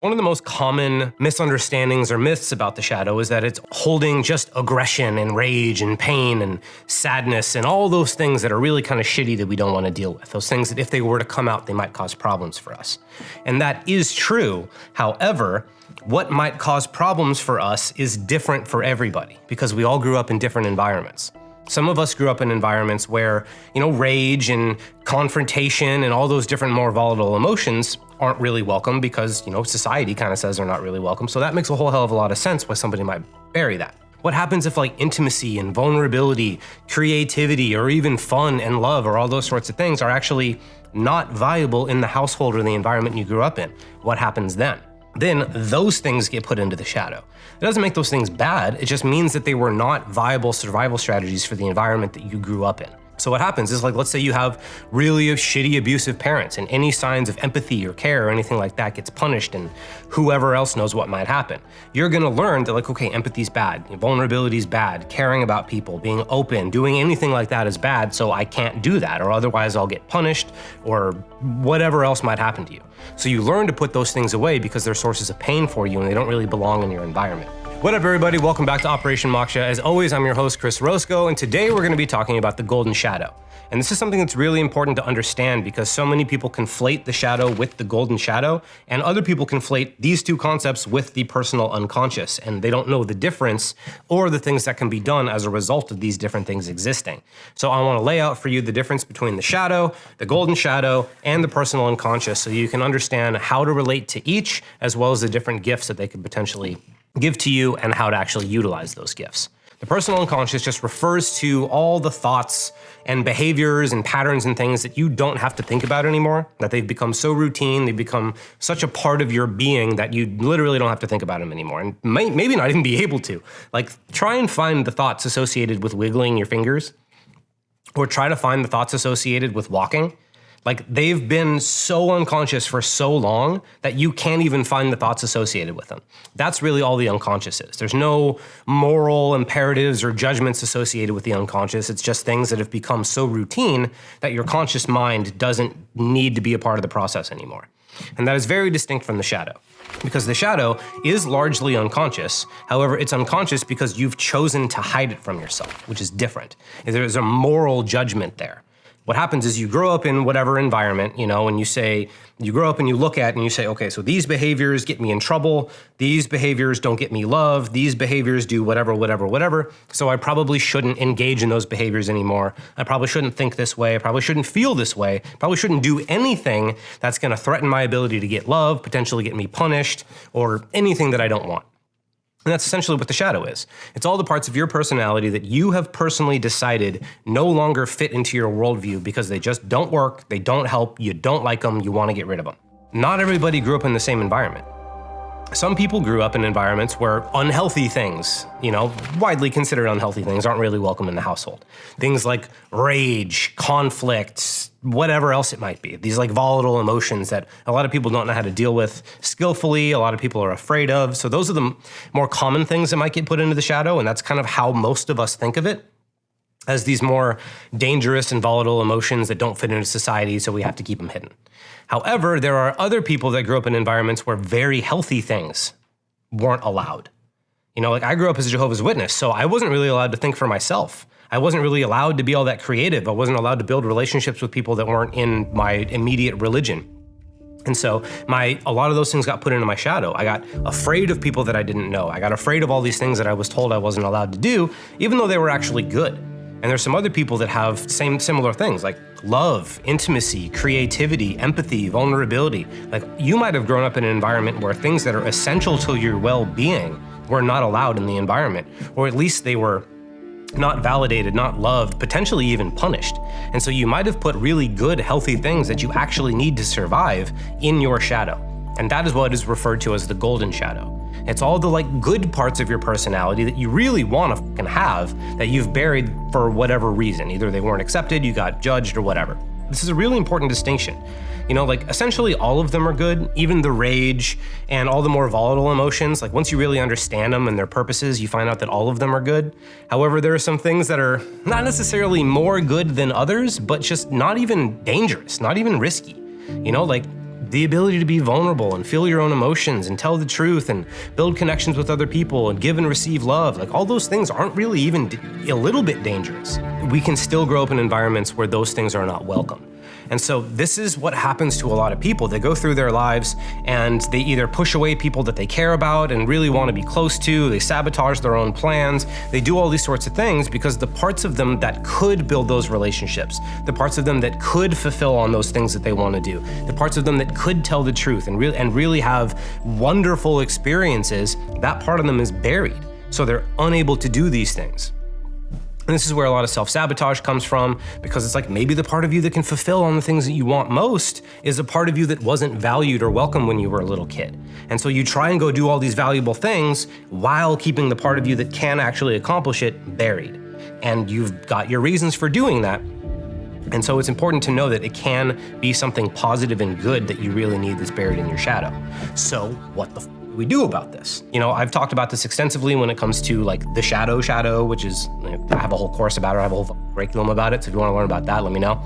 One of the most common misunderstandings or myths about the shadow is that it's holding just aggression and rage and pain and sadness and all those things that are really kind of shitty that we don't want to deal with. Those things that if they were to come out, they might cause problems for us. And that is true. However, what might cause problems for us is different for everybody because we all grew up in different environments. Some of us grew up in environments where, rage and confrontation and all those different more volatile emotions aren't really welcome because, society kind of says they're not really welcome. So that makes a whole hell of a lot of sense why somebody might bury that. What happens if intimacy and vulnerability, creativity, or even fun and love or all those sorts of things are actually not viable in the household or the environment you grew up in? What happens then? Then those things get put into the shadow. It doesn't make those things bad, it just means that they were not viable survival strategies for the environment that you grew up in. So what happens is let's say you have really shitty abusive parents and any signs of empathy or care or anything like that gets punished and whoever else knows what might happen. You're gonna learn that okay, empathy's bad, vulnerability's bad, caring about people, being open, doing anything like that is bad, so I can't do that or otherwise I'll get punished or whatever else might happen to you. So you learn to put those things away because they're sources of pain for you and they don't really belong in your environment. What up, everybody? Welcome back to Operation Moksha. As always, I'm your host, Chris Roscoe, and today we're going to be talking about the golden shadow. And this is something that's really important to understand because so many people conflate the shadow with the golden shadow, and other people conflate these two concepts with the personal unconscious, and they don't know the difference or the things that can be done as a result of these different things existing. So I want to lay out for you the difference between the shadow, the golden shadow, and the personal unconscious so you can understand how to relate to each, as well as the different gifts that they could potentially give to you and how to actually utilize those gifts. The personal unconscious just refers to all the thoughts and behaviors and patterns and things that you don't have to think about anymore, that they've become so routine, they've become such a part of your being that you literally don't have to think about them anymore, and maybe not even be able to. Try and find the thoughts associated with wiggling your fingers, or try to find the thoughts associated with walking. They've been so unconscious for so long that you can't even find the thoughts associated with them. That's really all the unconscious is. There's no moral imperatives or judgments associated with the unconscious. It's just things that have become so routine that your conscious mind doesn't need to be a part of the process anymore. And that is very distinct from the shadow, because the shadow is largely unconscious. However, it's unconscious because you've chosen to hide it from yourself, which is different. There's a moral judgment there. What happens is you grow up in whatever environment, and you grow up and you look at and you say, okay, so these behaviors get me in trouble, these behaviors don't get me love, these behaviors do whatever, so I probably shouldn't engage in those behaviors anymore. I probably shouldn't think this way, I probably shouldn't feel this way, probably shouldn't do anything that's gonna threaten my ability to get love, potentially get me punished, or anything that I don't want. And that's essentially what the shadow is. It's all the parts of your personality that you have personally decided no longer fit into your worldview because they just don't work, they don't help, you don't like them, you want to get rid of them. Not everybody grew up in the same environment. Some people grew up in environments where unhealthy things, widely considered unhealthy things, aren't really welcome in the household. Things like rage, conflict, whatever else it might be. These volatile emotions that a lot of people don't know how to deal with skillfully, a lot of people are afraid of. So those are the more common things that might get put into the shadow, and that's kind of how most of us think of it, as these more dangerous and volatile emotions that don't fit into society, so we have to keep them hidden. However, there are other people that grew up in environments where very healthy things weren't allowed. I grew up as a Jehovah's Witness, so I wasn't really allowed to think for myself. I wasn't really allowed to be all that creative. I wasn't allowed to build relationships with people that weren't in my immediate religion. And so a lot of those things got put into my shadow. I got afraid of people that I didn't know. I got afraid of all these things that I was told I wasn't allowed to do, even though they were actually good. And there's some other people that have similar things like love, intimacy, creativity, empathy, vulnerability. You might have grown up in an environment where things that are essential to your well-being were not allowed in the environment, or at least they were not validated, not loved, potentially even punished. And so you might have put really good, healthy things that you actually need to survive in your shadow. And that is what is referred to as the golden shadow. It's all the good parts of your personality that you really want to fucking have that you've buried for whatever reason. Either they weren't accepted, you got judged, or whatever. This is a really important distinction. Essentially all of them are good, even the rage and all the more volatile emotions. Once you really understand them and their purposes, you find out that all of them are good. However, there are some things that are not necessarily more good than others, but just not even dangerous, not even risky. the ability to be vulnerable and feel your own emotions and tell the truth and build connections with other people and give and receive love. Like all those things aren't really even a little bit dangerous. We can still grow up in environments where those things are not welcome. And so this is what happens to a lot of people. They go through their lives and they either push away people that they care about and really want to be close to, they sabotage their own plans, they do all these sorts of things because the parts of them that could build those relationships, the parts of them that could fulfill on those things that they want to do, the parts of them that could tell the truth and really have wonderful experiences, that part of them is buried. So they're unable to do these things. And this is where a lot of self-sabotage comes from, because it's like maybe the part of you that can fulfill on the things that you want most is a part of you that wasn't valued or welcome when you were a little kid. And so you try and go do all these valuable things while keeping the part of you that can actually accomplish it buried. And you've got your reasons for doing that. And so it's important to know that it can be something positive and good that you really need that's buried in your shadow. So what the we do about this? You know, I've talked about this extensively when it comes to like the shadow, which is, I have a whole course about it, I have a whole curriculum about it, so if you want to learn about that, let me know.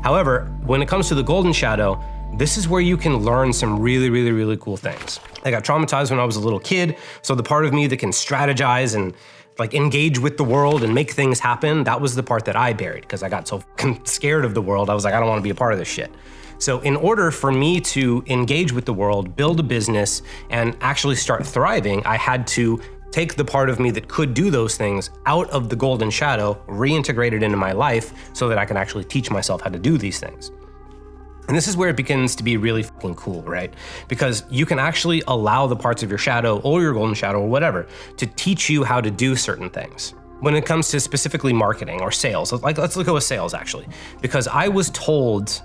However, when it comes to the golden shadow, this is where you can learn some really cool things. I got traumatized when I was a little kid, so the part of me that can strategize and like engage with the world and make things happen, that was the part that I buried because I got so scared of the world. I was like, I don't want to be a part of this shit. So in order for me to engage with the world, build a business, and actually start thriving, I had to take the part of me that could do those things out of the golden shadow, reintegrate it into my life so that I can actually teach myself how to do these things. And this is where it begins to be really fucking cool, right? Because you can actually allow the parts of your shadow or your golden shadow or whatever to teach you how to do certain things. When it comes to specifically marketing or sales, like let's go with sales actually, because I was told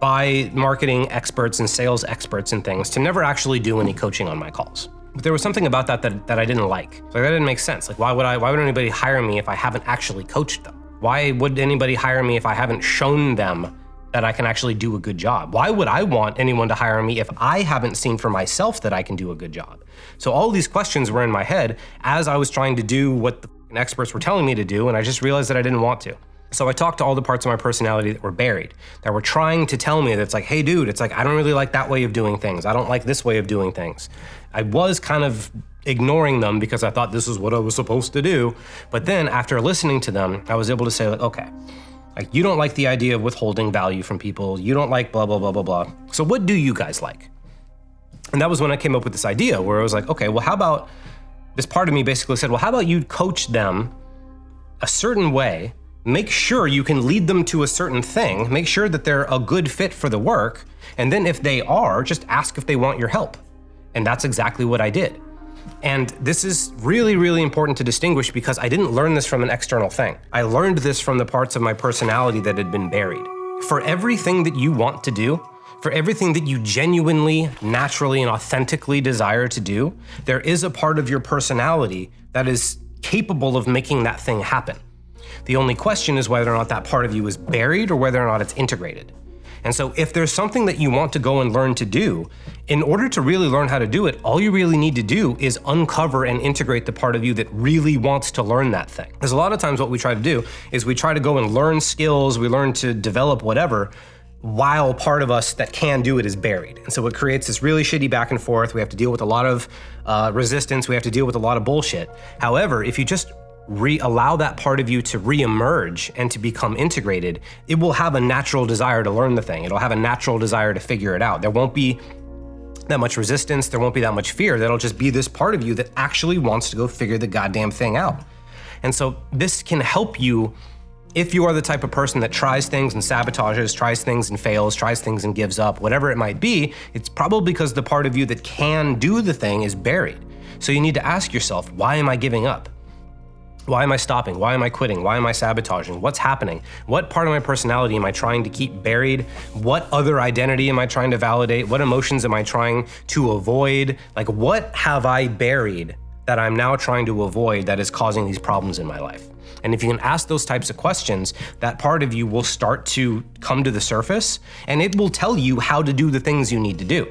by marketing experts and sales experts and things to never actually do any coaching on my calls. But there was something about that I didn't like. Like that didn't make sense. Like why would anybody hire me if I haven't actually coached them? Why would anybody hire me if I haven't shown them that I can actually do a good job? Why would I want anyone to hire me if I haven't seen for myself that I can do a good job? So all these questions were in my head as I was trying to do what the experts were telling me to do, and I just realized that I didn't want to. So I talked to all the parts of my personality that were buried, that were trying to tell me that it's like, hey dude, it's like, I don't really like that way of doing things. I don't like this way of doing things. I was kind of ignoring them because I thought this is what I was supposed to do. But then after listening to them, I was able to say like, okay, like you don't like the idea of withholding value from people. You don't like blah, blah, blah, blah, blah. So what do you guys like? And that was when I came up with this idea where I was like, okay, well, how about this part of me basically said, well, how about you coach them a certain way, make sure you can lead them to a certain thing, make sure that they're a good fit for the work, and then if they are, just ask if they want your help. And that's exactly what I did. And this is really important to distinguish because I didn't learn this from an external thing. I learned this from the parts of my personality that had been buried. For everything that you want to do, for everything that you genuinely, naturally, and authentically desire to do, there is a part of your personality that is capable of making that thing happen. The only question is whether or not that part of you is buried or whether or not it's integrated. And so if there's something that you want to go and learn to do, in order to really learn how to do it, all you really need to do is uncover and integrate the part of you that really wants to learn that thing. Because a lot of times what we try to do is we try to go and learn skills, we learn to develop whatever, while part of us that can do it is buried. And so it creates this really shitty back and forth. We have to deal with a lot of resistance. We have to deal with a lot of bullshit. However, if you just allow that part of you to re-emerge and to become integrated, it will have a natural desire to learn the thing. It'll have a natural desire to figure it out. There won't be that much resistance. There won't be that much fear. That'll just be this part of you that actually wants to go figure the goddamn thing out. And so this can help you if you are the type of person that tries things and sabotages, tries things and fails, tries things and gives up, whatever it might be. It's probably because the part of you that can do the thing is buried. So you need to ask yourself, why am I giving up? Why am I stopping? Why am I quitting? Why am I sabotaging? What's happening? What part of my personality am I trying to keep buried? What other identity am I trying to validate? What emotions am I trying to avoid? Like, what have I buried that I'm now trying to avoid that is causing these problems in my life? And if you can ask those types of questions, that part of you will start to come to the surface and it will tell you how to do the things you need to do.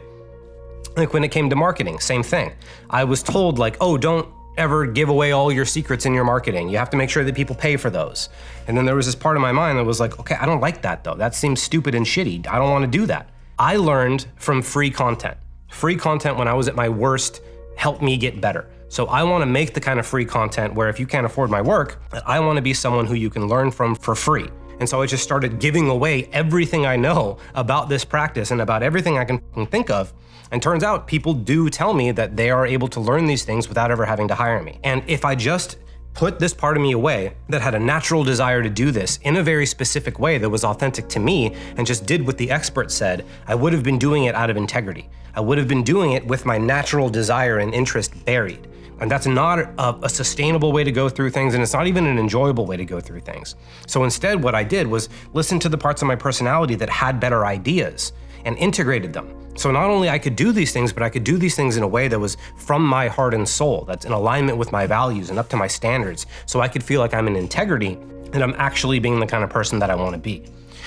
Like when it came to marketing, same thing. I was told like, oh, don't ever give away all your secrets in your marketing. You have to make sure that people pay for those. And then there was this part of my mind that was like, okay, I don't like that though. That seems stupid and shitty. I don't want to do that. I learned from free content. Free content when I was at my worst helped me get better. So I want to make the kind of free content where if you can't afford my work, I want to be someone who you can learn from for free. And so I just started giving away everything I know about this practice and about everything I can think of. And turns out people do tell me that they are able to learn these things without ever having to hire me. And if I just put this part of me away that had a natural desire to do this in a very specific way that was authentic to me and just did what the expert said, I would have been doing it out of integrity. I would have been doing it with my natural desire and interest buried. And that's not a sustainable way to go through things, and it's not even an enjoyable way to go through things. So instead, what I did was listen to the parts of my personality that had better ideas and integrated them. So not only I could do these things, but I could do these things in a way that was from my heart and soul, that's in alignment with my values and up to my standards, so I could feel like I'm in integrity and I'm actually being the kind of person that I want to be.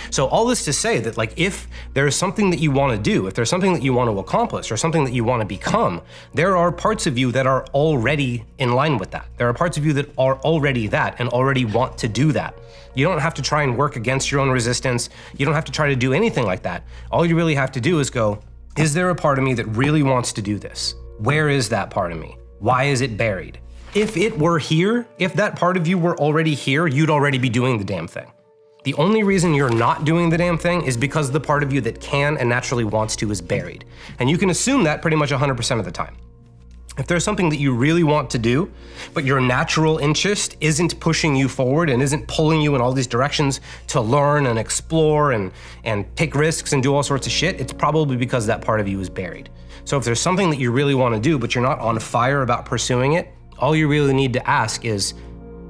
So all this to say that, like, if there's something that you want to do, if there's something that you want to accomplish or something that you want to become, there are parts of you that are already in line with that. There are parts of you that are already that and already want to do that. You don't have to try and work against your own resistance. You don't have to try to do anything like that. All you really have to do is go, is there a part of me that really wants to do this? Where is that part of me? Why is it buried? If it were here, if that part of you were already here, you'd already be doing the damn thing. The only reason you're not doing the damn thing is because the part of you that can and naturally wants to is buried. And you can assume that pretty much 100% of the time. If there's something that you really want to do, but your natural interest isn't pushing you forward and isn't pulling you in all these directions to learn and explore and take risks and do all sorts of shit, it's probably because that part of you is buried. So if there's something that you really want to do, but you're not on fire about pursuing it, all you really need to ask is,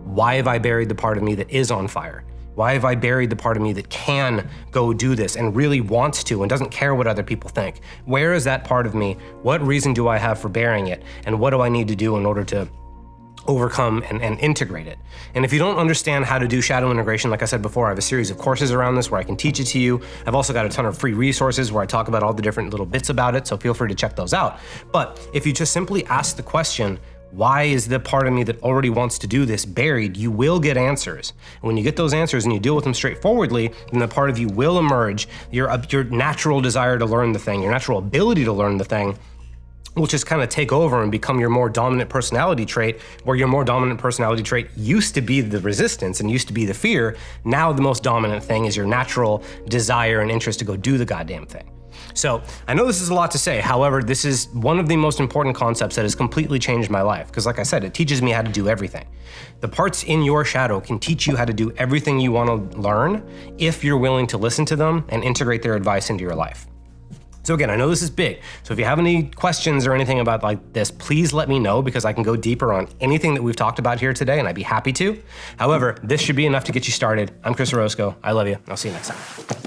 why have I buried the part of me that is on fire? Why have I buried the part of me that can go do this and really wants to and doesn't care what other people think? Where is that part of me? What reason do I have for burying it? And what do I need to do in order to overcome and integrate it? And if you don't understand how to do shadow integration, like I said before, I have a series of courses around this where I can teach it to you. I've also got a ton of free resources where I talk about all the different little bits about it, so feel free to check those out. But if you just simply ask the question, why is the part of me that already wants to do this buried? You will get answers. And when you get those answers and you deal with them straightforwardly, then the part of you will emerge. Your natural desire to learn the thing, your natural ability to learn the thing, will just kind of take over and become your more dominant personality trait, where your more dominant personality trait used to be the resistance and used to be the fear. Now the most dominant thing is your natural desire and interest to go do the goddamn thing. So I know this is a lot to say. However, this is one of the most important concepts that has completely changed my life. Because like I said, it teaches me how to do everything. The parts in your shadow can teach you how to do everything you want to learn if you're willing to listen to them and integrate their advice into your life. So again, I know this is big. So if you have any questions or anything about like this, please let me know, because I can go deeper on anything that we've talked about here today, and I'd be happy to. However, this should be enough to get you started. I'm Chris Orozco. I love you. I'll see you next time.